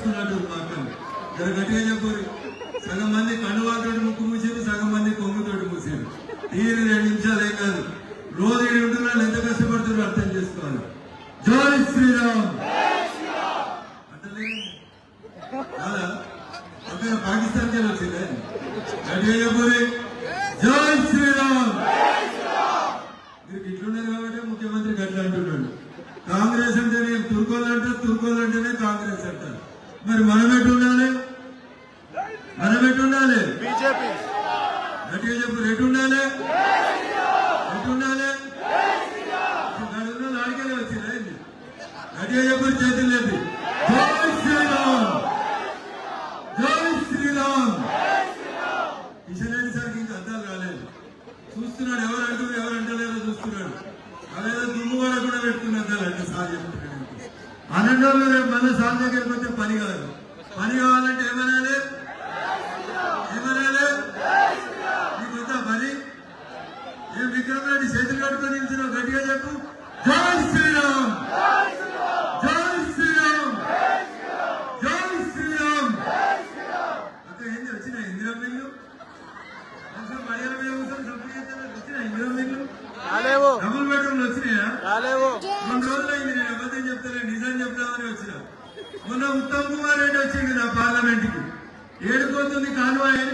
మూసుకున్నట్టు మాట్లాడు జర గట్టిగా చెప్పారు. సగం మంది కండువాతోటి ముక్కు మూసారు, సగం మంది కొంగుతోటి మూసారు. తీరు 2 నిమిషాలు ఏం కాదు. రోజు ఇక్కడ ఉంటున్నారు, ఎంత కష్టపడుతున్నారో అర్థం చేసుకోవాలి. జై శ్రీరామ్ అంటే అక్కడ పాకిస్తాన్ కి వచ్చిందే గట్టిగా చెప్పారు. జై శ్రీరామ్. మీరు ఇట్లున్నారు కాబట్టి ముఖ్యమంత్రి గట్లా అంటున్నాడు. కాంగ్రెస్ అంటేనే తుర్కోలంటారు, తుర్కోలంటేనే కాంగ్రెస్ అంటారు. మరి మనం ఎట్టుండాలి? మనం ఎట్టుండాలి? బీజేపీ గట్టిగా చెప్పు. ఎట్టుండాలి? ఎట్టుండాలి? నాడికెళ్ళి వచ్చిందా? గట్టిగా చెప్పారు, చేతులు లేపి. జై శ్రీరామ్, జై శ్రీరామ్. కిషన్ రెడ్డి సార్కి ఇంకా అర్థాలు రాలేదు. చూస్తున్నాడు, ఎవరు అంటారు ఎవరు అంటలేదో చూస్తున్నాడు. అదేదో దుమ్మువాడ కూడా పెట్టుకున్న అర్థాలు అంటే సార్ చెప్తున్నాడు. అనంతలో రేపు మళ్ళీ సార్ దగ్గరికి వస్తే పని కాదు. పని కావాలంటే ఏమనాలి? ఏమనాలి? నీకు వద్దా పని? ఏం విక్రమ్ రెడ్డి చేతులు కట్టుకొని నిలిచినావు? గట్టిగా చెప్పు. జై శ్రీరామ్, జై శ్రీరామ్, జై శ్రీరామ్. అక్కడ ఏంటి వచ్చినాయి ఇందిరా మిల్లు? మర్యాద మీద వచ్చినాయి ఇందిరా మిల్లు? డబుల్ బెడ్రూమ్లు వచ్చినాయా? 2 రోజులు అయింది. నేను అబద్ధం చెప్తాను, నిజం చెప్తామని వచ్చిన. మొన్న ఉత్తమ్ కుమార్ రెడ్డి వచ్చింది నా పార్లమెంట్ కి. ఏడుకోతుంది కాన్వాయ్ అని